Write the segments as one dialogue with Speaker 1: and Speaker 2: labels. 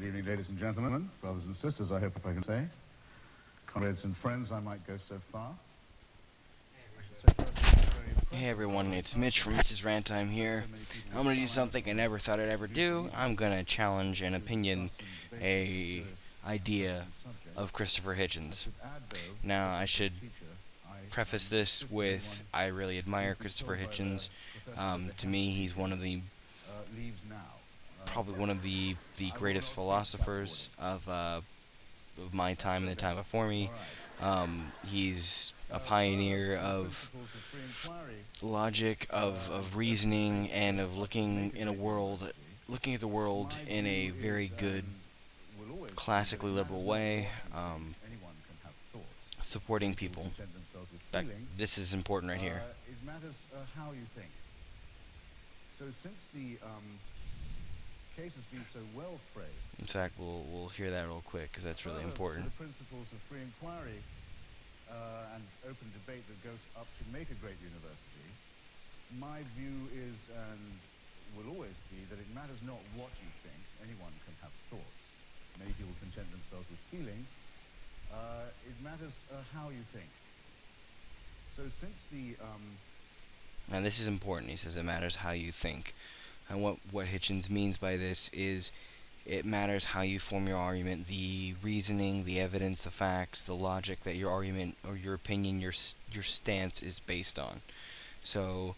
Speaker 1: evening, ladies and gentlemen, brothers and sisters, I hope I can say. Comrades and friends, I might go so far.
Speaker 2: Hey everyone, it's Mitch from Mitch's Rant Time here. I'm going to do something I never thought I'd ever do. I'm going to challenge an opinion, a idea of Christopher Hitchens. Now, I should preface this with I really admire Christopher Hitchens. To me, he's probably one of the greatest philosophers of my time and the time before me. He's a pioneer of logic, of reasoning, and of looking at the world in a very good, classically liberal way, supporting people. This is important right here.
Speaker 1: It matters how you think. So since the case has been so well phrased,
Speaker 2: In fact, we'll hear that real quick because that's really important.
Speaker 1: to the principles of free inquiry and open debate that goes up to make a great university, my view is and will always be that it matters not what you think. Anyone can have thoughts. Many people content themselves with feelings. It matters how you think. So since the
Speaker 2: Now this is important. He says it matters how you think. And what Hitchens means by this is it matters how you form your argument, the reasoning, the evidence, the facts, the logic that your argument or your opinion, your stance is based on. So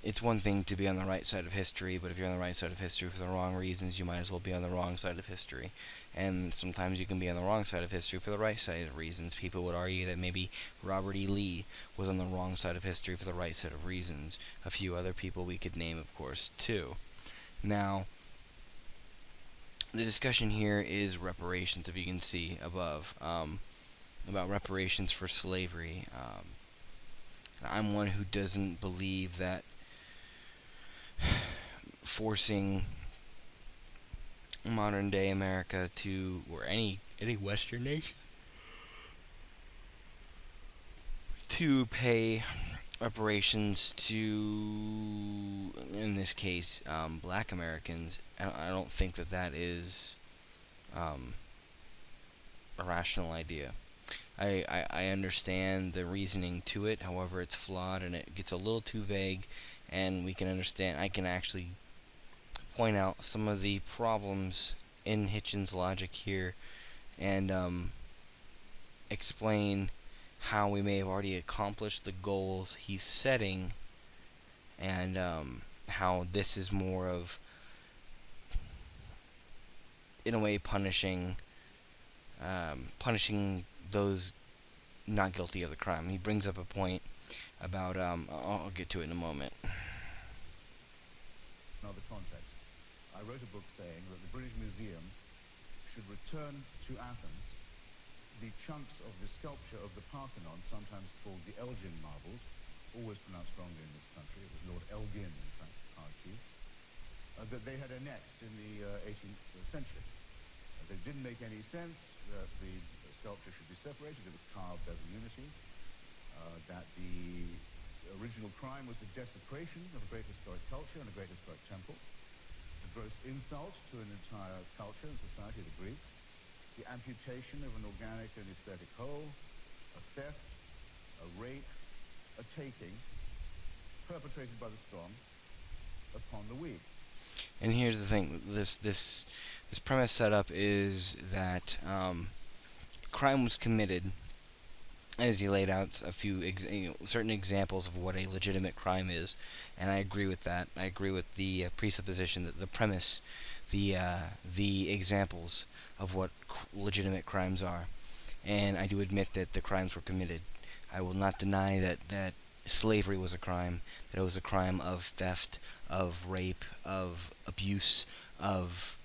Speaker 2: it's one thing to be on the right side of history, but if you're on the right side of history for the wrong reasons, you might as well be on the wrong side of history. And sometimes you can be on the wrong side of history for the right side of reasons. People would argue that maybe Robert E. Lee was on the wrong side of history for the right side of reasons. A few other people we could name, of course, too. Now, the discussion here is reparations, if you can see above, about reparations for slavery. I'm one who doesn't believe that forcing modern day America to, or any Western nation, to pay reparations to, in this case, black Americans, I don't think that is a rational idea. I understand the reasoning to it, however it's flawed and it gets a little too vague, and I can actually point out some of the problems in Hitchens' logic here and explain how we may have already accomplished the goals he's setting, and how this is more of, in a way, punishing those not guilty of the crime. He brings up a point about, I'll get to it in a moment.
Speaker 1: another context, I wrote a book saying that the British Museum should return to Athens the chunks of the sculpture of the Parthenon, sometimes called the Elgin marbles, always pronounced wrongly in this country. It was Lord Elgin, in fact, our chief, that they had annexed in the 18th century. It didn't make any sense that the sculpture should be separated. It was carved as a unity. That the original crime was the desecration of a great historic culture and a great historic temple, a gross insult to an entire culture and society, the Greeks, the amputation of an organic and aesthetic whole, a theft, a rape, a taking, perpetrated by the strong upon the weak.
Speaker 2: And here's the thing: this premise setup is that crime was committed, as he laid out a few certain examples of what a legitimate crime is, and I agree with that. I agree with the presupposition, that the premise, the examples of what legitimate crimes are, and I do admit that the crimes were committed. I will not deny that slavery was a crime, that it was a crime of theft, of rape, of abuse, of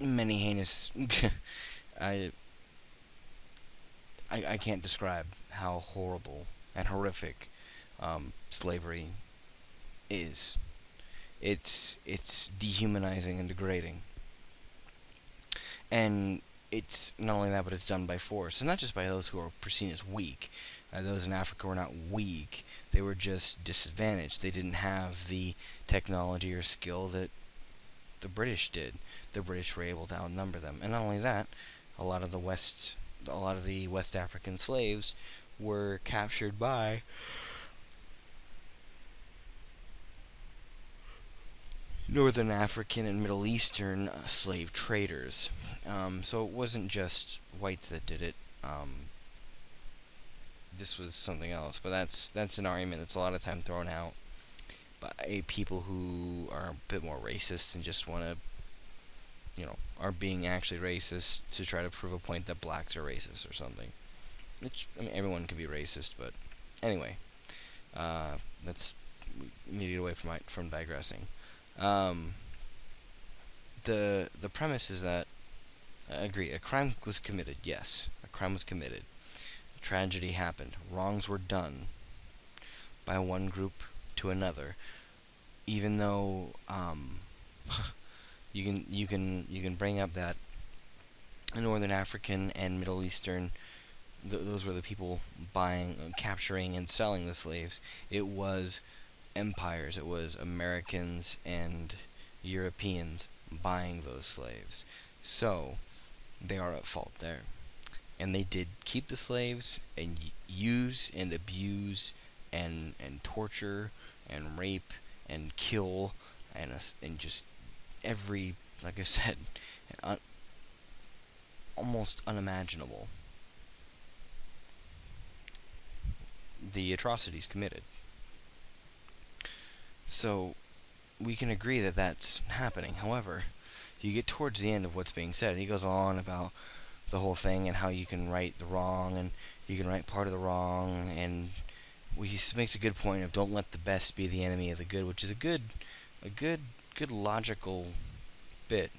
Speaker 2: many heinous. I can't describe how horrible and horrific slavery is. It's dehumanizing and degrading. And it's not only that, but it's done by force. And not just by those who are perceived as weak. Those in Africa were not weak. They were just disadvantaged. They didn't have the technology or skill that the British did. The British were able to outnumber them, and not only that, a lot of the West African slaves were captured by Northern African and Middle Eastern slave traders. So it wasn't just whites that did it. This was something else, but that's an argument that's a lot of time thrown out by people who are a bit more racist and just want to, are being actually racist to try to prove a point that blacks are racist or something. Which, I mean, everyone can be racist, but anyway, that's we need to get away from digressing. The premise is that I agree. A crime was committed. Yes, a crime was committed. A tragedy happened. Wrongs were done by one group to another. Even though you can bring up that Northern African and Middle Eastern, those were the people buying, capturing, and selling the slaves. It was empires. It was Americans and Europeans buying those slaves. So they are at fault there. And they did keep the slaves and use and abuse and torture and rape and kill and just every, like I said, almost unimaginable, the atrocities committed. So we can agree that that's happening. However, you get towards the end of what's being said, he goes on about the whole thing and how you can right the wrong and you can right part of the wrong, and he makes a good point of don't let the best be the enemy of the good, which is a good logical bit.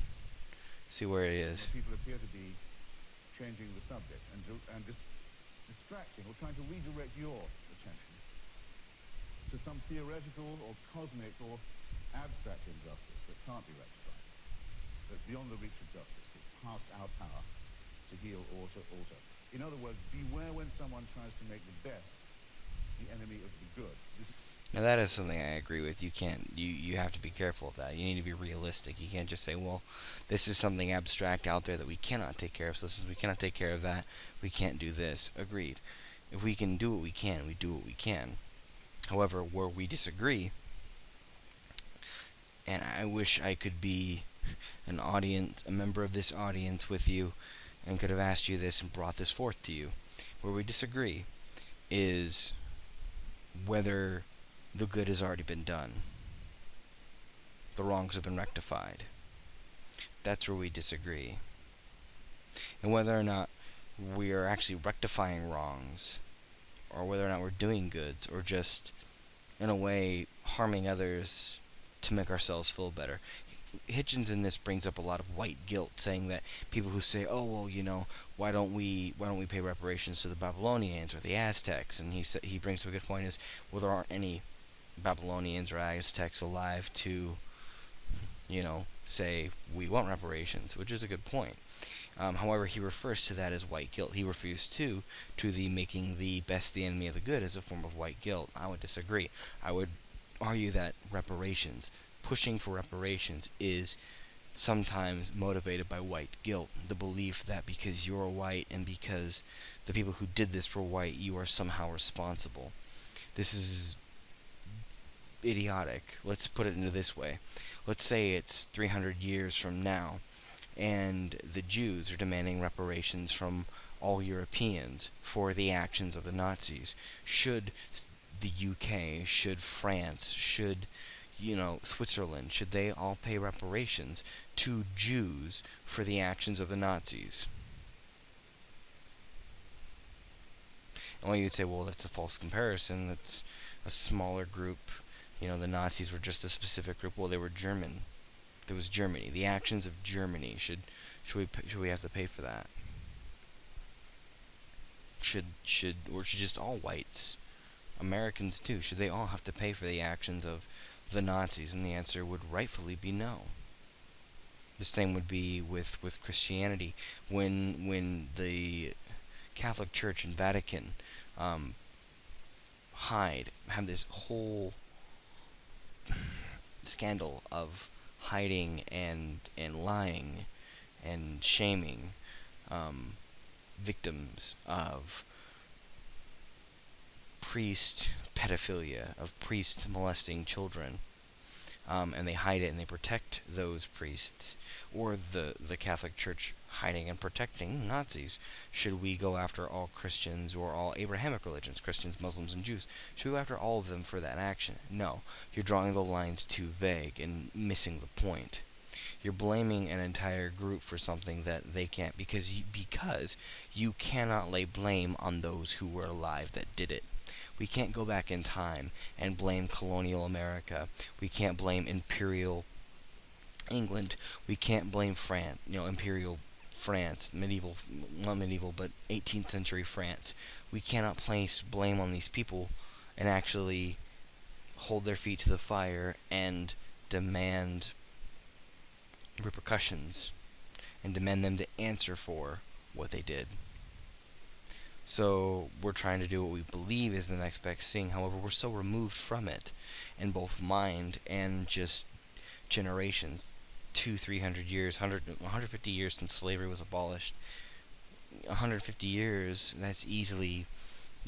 Speaker 2: See where it is.
Speaker 1: People appear to be changing the subject and distracting or trying to redirect your attention to some theoretical or cosmic or abstract injustice that can't be rectified, that's beyond the reach of justice, that's past our power to heal or to alter. In other words, beware when someone tries to make the best the enemy of the good.
Speaker 2: Now that is something I agree with. You have to be careful of that. You need to be realistic. You can't just say, well, this is something abstract out there that we cannot take care of, so since we cannot take care of that, we can't do this. Agreed. If we can do what we can, we do what we can. However, where we disagree, and I wish I could be a member of this audience with you, and could have asked you this and brought this forth to you. Where we disagree is whether the good has already been done. The wrongs have been rectified. That's where we disagree. And whether or not we are actually rectifying wrongs, or whether or not we're doing goods, or just, in a way, harming others to make ourselves feel better. Hitchens in this brings up a lot of white guilt, saying that people who say, "Oh, well, why don't we pay reparations to the Babylonians or the Aztecs?" And he brings up a good point: is, well, there aren't any Babylonians or Aztecs alive to, say we want reparations, which is a good point. However, he refers to that as white guilt. He refers to the making the best the enemy of the good as a form of white guilt. I would disagree. I would argue that pushing for reparations is sometimes motivated by white guilt, the belief that because you're white and because the people who did this were white, you are somehow responsible. This is idiotic. Let's put it into this way. Let's say it's 300 years from now, and the Jews are demanding reparations from all Europeans for the actions of the Nazis. Should the UK, should France, should Switzerland, should they all pay reparations to Jews for the actions of the Nazis? And you'd say, well, that's a false comparison. That's a smaller group. The Nazis were just a specific group. Well, they were German. There was Germany. The actions of Germany. Should we have to pay for that? Should just all whites, Americans too, should they all have to pay for the actions of the Nazis? And the answer would rightfully be no. The same would be with Christianity. When the Catholic Church and Vatican have this whole scandal of hiding and lying and shaming victims of priest pedophilia, of priests molesting children. And they hide it and they protect those priests, or the Catholic Church hiding and protecting Nazis. Should we go after all Christians or all Abrahamic religions, Christians, Muslims, and Jews? Should we go after all of them for that action? No. You're drawing the lines too vague and missing the point. You're blaming an entire group for something that they can't, because you cannot lay blame on those who were alive that did it. We can't go back in time and blame colonial America. We can't blame imperial England. We can't blame France, imperial France, not medieval, but 18th century France. We cannot place blame on these people and actually hold their feet to the fire and demand repercussions and demand them to answer for what they did. So we're trying to do what we believe is the next best thing. However, we're so removed from it in both mind and just generations. 200-300 years, 150 years since slavery was abolished. 150 years, that's easily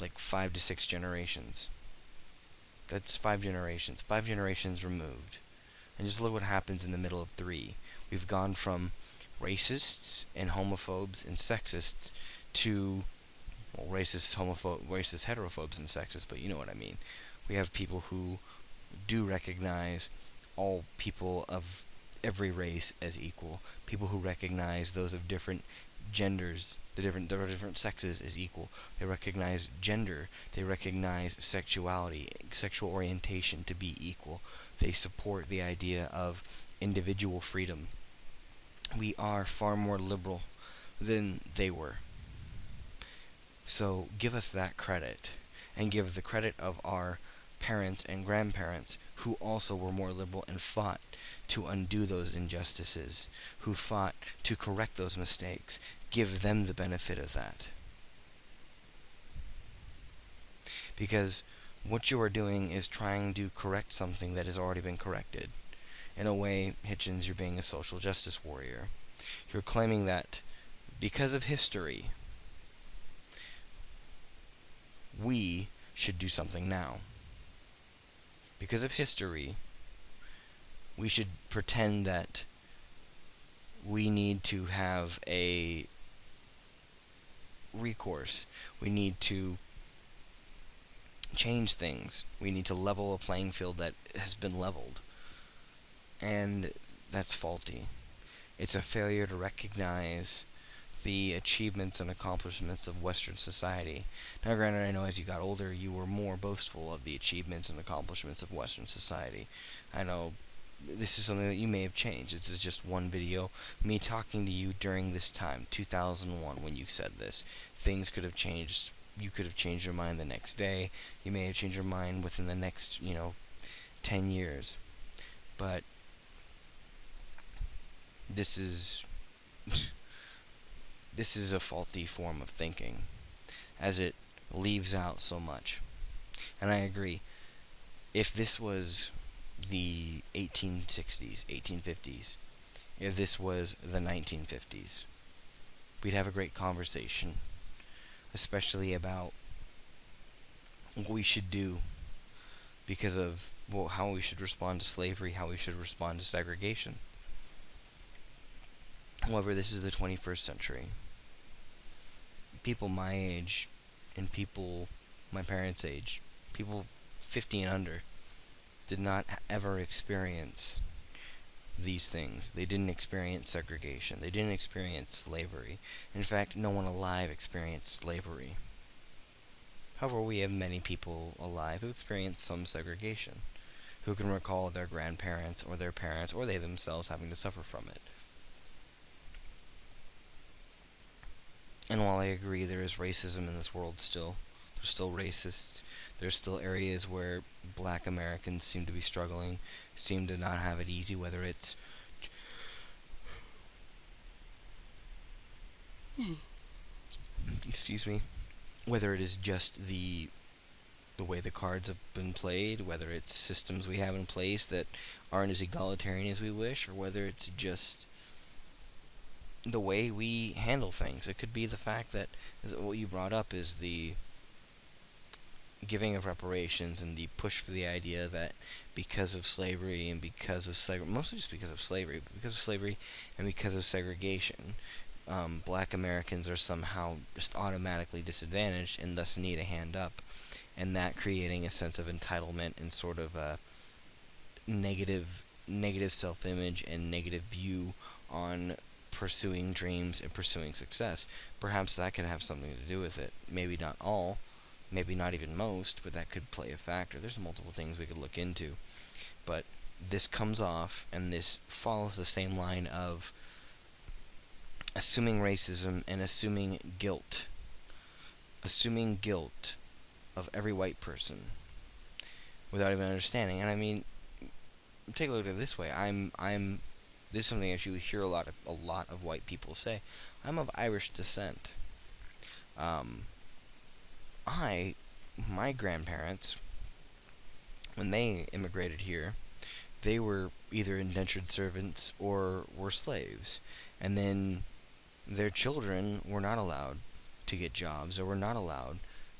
Speaker 2: like 5 to 6 generations. That's 5 generations. 5 generations removed. And just look what happens in the middle of 3. We've gone from racists and homophobes and sexists to racist, heterophobes, and sexists, but you know what I mean. We have people who do recognize all people of every race as equal. People who recognize those of different genders, the different sexes as equal. They recognize gender. They recognize sexuality, sexual orientation to be equal. They support the idea of individual freedom. We are far more liberal than they were. So give us that credit, and give the credit of our parents and grandparents who also were more liberal and fought to undo those injustices, who fought to correct those mistakes. Give them the benefit of that. Because what you are doing is trying to correct something that has already been corrected. In a way, Hitchens, you're being a social justice warrior. You're claiming that because of history, we should do something now. Because of history, we should pretend that we need to have a recourse. We need to change things. We need to level a playing field that has been leveled. And that's faulty. It's a failure to recognize the achievements and accomplishments of Western society. Now, granted, I know as you got older, you were more boastful of the achievements and accomplishments of Western society. I know this is something that you may have changed. This is just one video, me talking to you during this time, 2001, when you said this. Things could have changed. You could have changed your mind the next day. You may have changed your mind within the next, 10 years. But this is this is a faulty form of thinking, as it leaves out so much. And I agree. If this was the 1860s, 1850s, if this was the 1950s, we'd have a great conversation, especially about what we should do because of how we should respond to slavery, how we should respond to segregation. However, this is the 21st century. People my age and people my parents' age, people 50 and under, did not ever experience these things. They didn't experience segregation. They didn't experience slavery. In fact, no one alive experienced slavery. However, we have many people alive who experienced some segregation, who can recall their grandparents or their parents or they themselves having to suffer from it. And while I agree there is racism in this world still, there's still racists, there's still areas where black Americans seem to be struggling, seem to not have it easy, whether it's excuse me, whether it is just the the way the cards have been played, whether it's systems we have in place that aren't as egalitarian as we wish, or whether it's just the way we handle things. It could be the fact that, what you brought up is the giving of reparations and the push for the idea that because of slavery and because of mostly just because of slavery and because of segregation, black Americans are somehow just automatically disadvantaged and thus need a hand up, and that creating a sense of entitlement and sort of a negative self-image and negative view on pursuing dreams and pursuing success. Perhaps that could have something to do with it. Maybe not all, maybe not even most, but that could play a factor. There's multiple things we could look into. But this comes off, and this follows the same line of assuming racism and assuming guilt of every white person without even understanding. And I mean, take a look at it this way. This is something that you hear a lot of white people say. I'm of Irish descent. My grandparents, when they immigrated here, they were either indentured servants or were slaves. And then their children were not allowed to get jobs or were not allowed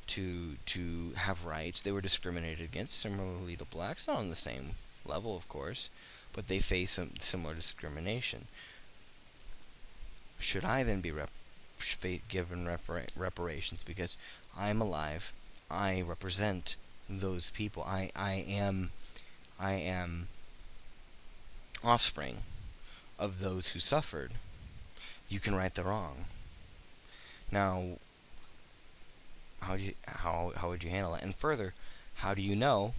Speaker 2: to have rights. They were discriminated against, similarly to blacks, not on the same level, of course, but they face some similar discrimination. Should I then be given reparations because I'm alive? I represent those people. I am offspring of those who suffered. You can right the wrong. Now, how would you handle it? And further, how do you know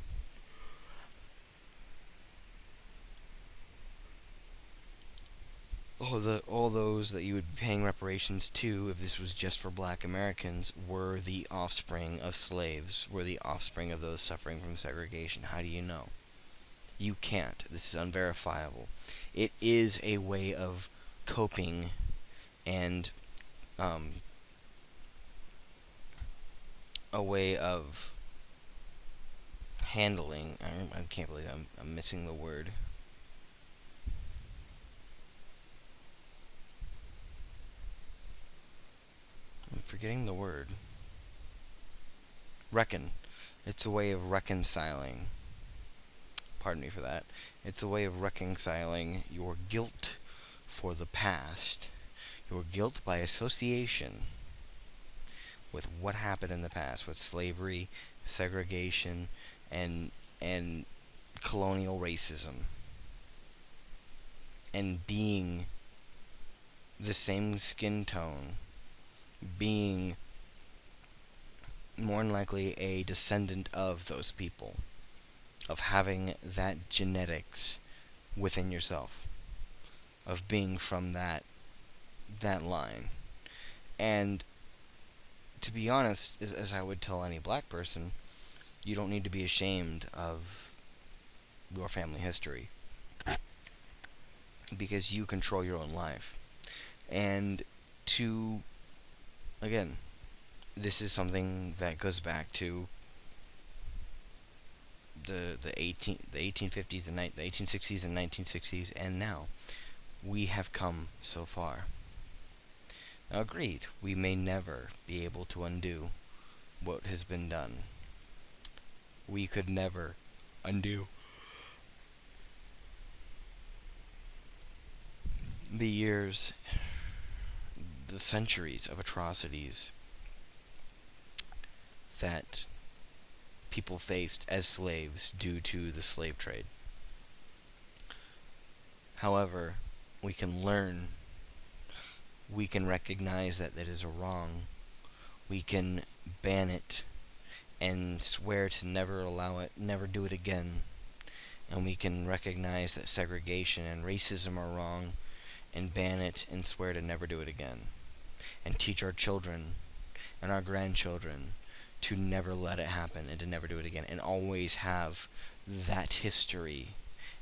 Speaker 2: all those that you would be paying reparations to, if this was just for black Americans, were the offspring of slaves, were the offspring of those suffering from segregation? How do you know? You can't. This is unverifiable. It is a way of coping and a way of handling. I can't believe I'm missing the word. I'm forgetting the word. Reckon. It's a way of reconciling. Pardon me for that. It's a way of reconciling your guilt for the past, your guilt by association with what happened in the past, with slavery, segregation, and colonial racism, and being the same skin tone, being more than likely a descendant of those people, of having that genetics within yourself, of being from that line. And to be honest, as I would tell any black person, you don't need to be ashamed of your family history, because you control your own life. And again, this is something that goes back to the 1850s and the 1860s and 1960s, and now we have come so far. Now, agreed, we may never be able to undo what has been done. We could never undo the years, the centuries of atrocities that people faced as slaves due to the slave trade. However, we can learn, we can recognize that that is a wrong, we can ban it and swear to never allow it, never do it again, and we can recognize that segregation and racism are wrong and ban it and swear to never do it again, and teach our children and our grandchildren to never let it happen and to never do it again, and always have that history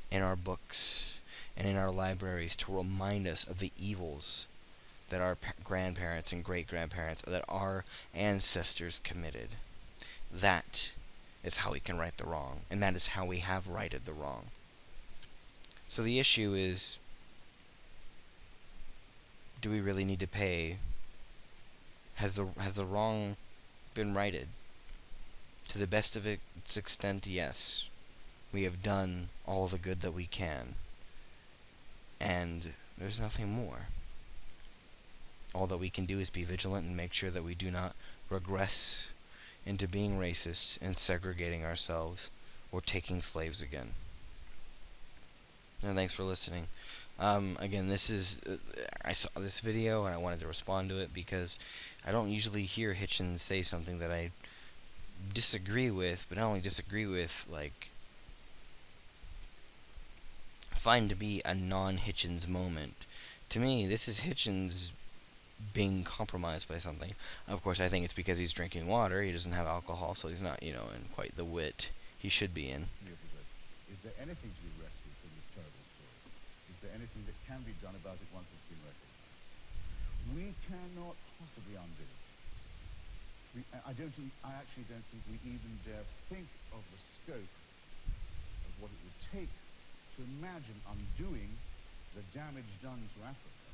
Speaker 2: in our books and in our libraries to remind us of the evils that our grandparents and great-grandparents, that our ancestors committed. That is how we can right the wrong, and that is how we have righted the wrong. So the issue is, do we really need to pay? Has the wrong been righted? To the best of its extent, yes. We have done all the good that we can, and there's nothing more. All that we can do is be vigilant and make sure that we do not regress into being racist and segregating ourselves or taking slaves again. And thanks for listening. Again, this is I saw this video and I wanted to respond to it because I don't usually hear Hitchens say something that I disagree with, but not only disagree with, like, find to be a non-Hitchens moment. To me, this is Hitchens being compromised by something. Of course, I think it's because he's drinking water. He doesn't have alcohol, so he's not, in quite the wit he should be in.
Speaker 1: Is there anything to be rescued from this terrible story? Is there anything that can be done about it once it's been recognized? We cannot possibly undo it. I actually don't think we even dare think of the scope of what it would take to imagine undoing the damage done to Africa,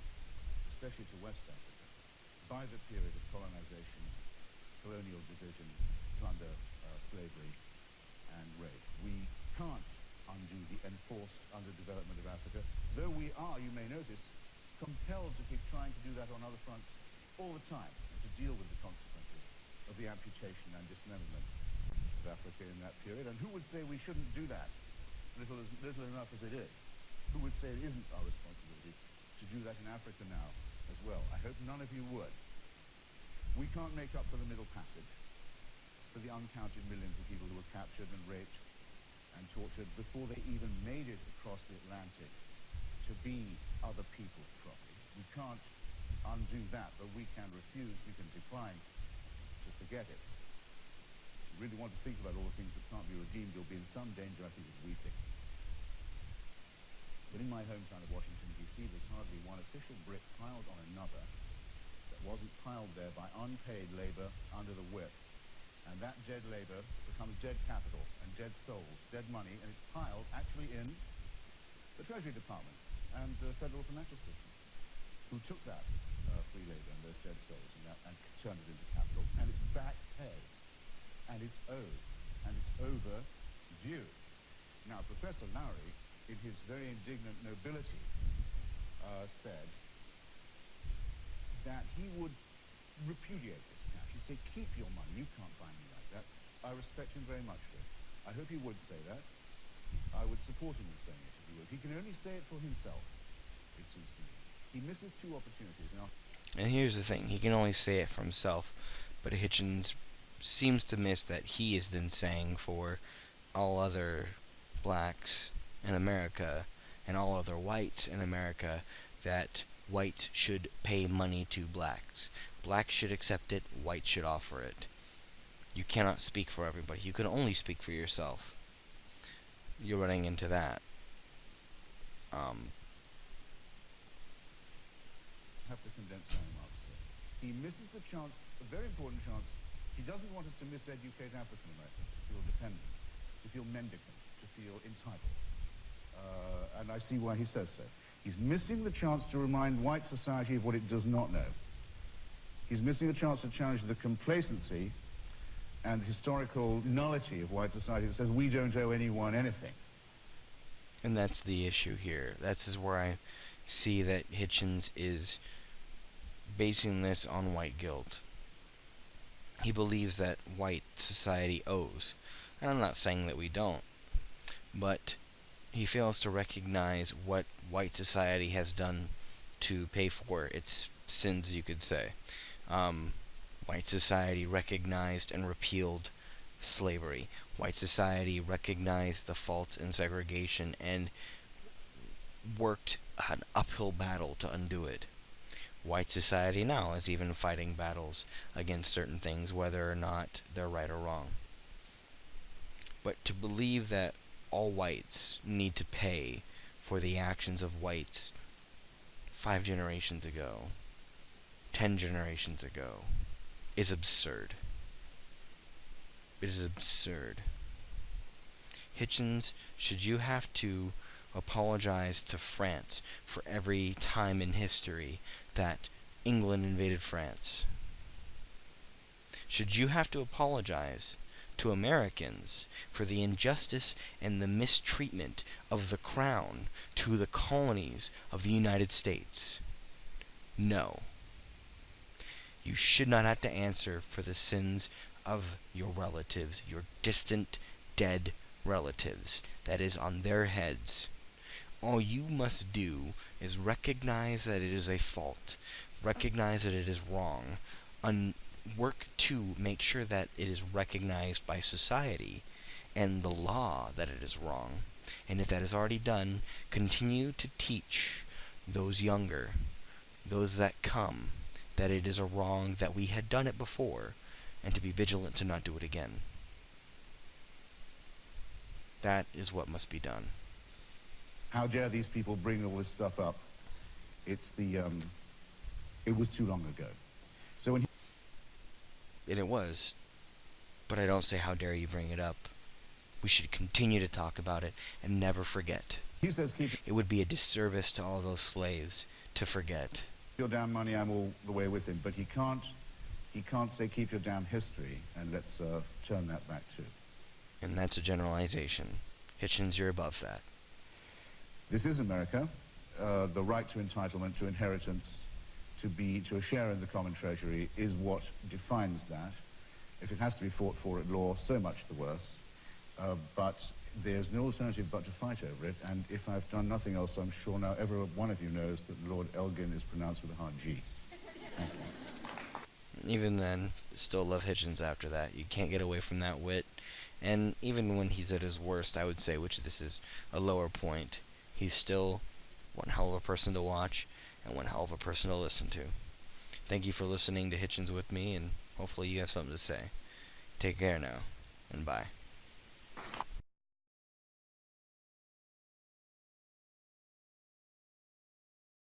Speaker 1: especially to West Africa, by the period of colonization, colonial division, plunder, slavery, and rape. We can't undo the enforced underdevelopment of Africa, though we are, you may notice, compelled to keep trying to do that on other fronts all the time, and to deal with the consequences of the amputation and dismemberment of Africa in that period. And who would say we shouldn't do that, little enough as it is? Who would say it isn't our responsibility to do that in Africa now as well? I hope none of you would. We can't make up for the Middle Passage, for the uncounted millions of people who were captured and raped and tortured before they even made it across the Atlantic to be other people's property. We can't undo that, but we can refuse, we can decline to forget it. If you really want to think about all the things that can't be redeemed, you'll be in some danger, I think, of weeping. But in my hometown of Washington, D.C., there's hardly one official brick piled on another that wasn't piled there by unpaid labor under the whip. And that dead labor becomes dead capital and dead souls, dead money, and it's piled actually in the Treasury Department and the federal financial system, who took that free labor and those dead souls and turned it into capital, and it's back pay, and it's owed, and it's overdue. Now, Professor Lowry, in his very indignant nobility, said that he would repudiate this cash. He'd say, keep your money, you can't buy me like that. I respect him very much for it. I hope he would say that. I would support him in saying it if he would. He can only say it for himself, it seems to me. He misses two opportunities. Now,
Speaker 2: and here's the thing, he can only say it for himself, but Hitchens seems to miss that he is then saying for all other blacks in America and all other whites in America that whites should pay money to blacks. Blacks should accept it, whites should offer it. You cannot speak for everybody. You can only speak for yourself. You're running into that.
Speaker 1: Have to condense my remarks here. He misses the chance, a very important chance. He doesn't want us to miseducate African Americans to feel dependent, to feel mendicant, to feel entitled. And I see why he says so. He's missing the chance to remind white society of what it does not know. He's missing the chance to challenge the complacency and historical nullity of white society that says we don't owe anyone anything.
Speaker 2: And that's the issue here. That's where I see that Hitchens is basing this on white guilt. He believes that white society owes. And I'm not saying that we don't, but he fails to recognize what white society has done to pay for its sins, you could say. White society recognized and repealed slavery. White society recognized the faults in segregation and worked an uphill battle to undo it. White society now is even fighting battles against certain things, whether or not they're right or wrong. But to believe that all whites need to pay for the actions of whites 5 generations ago, 10 generations ago, is absurd. It is absurd. Hitchens, should you have to apologize to France for every time in history that England invaded France? Should you have to apologize to Americans for the injustice and the mistreatment of the Crown to the colonies of the United States? No. You should not have to answer for the sins of your relatives, your distant, dead relatives. That is on their heads. All you must do is recognize that it is a fault, recognize that it is wrong, work to make sure that it is recognized by society and the law that it is wrong. And if that is already done, continue to teach those younger, those that come, that it is a wrong, that we had done it before, and to be vigilant to not do it again. That is what must be done.
Speaker 1: How dare these people bring all this stuff up? It's the, it was too long ago. So when
Speaker 2: And it was. But I don't say how dare you bring it up. We should continue to talk about it and never forget.
Speaker 1: he says keep
Speaker 2: It would be a disservice to all those slaves to forget.
Speaker 1: your damn money, I'm all the way with him, but he can't say keep your damn history, and let's turn that back too.
Speaker 2: And that's a generalization. Hitchens, you're above that.
Speaker 1: This is America. The right to entitlement, to inheritance, to a share in the common treasury is what defines that. If it has to be fought for at law, so much the worse. But there's no alternative but to fight over it, and if I've done nothing else, I'm sure now every one of you knows that Lord Elgin is pronounced with a hard G. Thank you.
Speaker 2: Even then, still love Hitchens after that. You can't get away from that wit. And even when he's at his worst, I would say, which this is a lower point, he's still one hell of a person to watch and one hell of a person to listen to. Thank you for listening to Hitchens with me, and hopefully you have something to say. Take care now, and bye.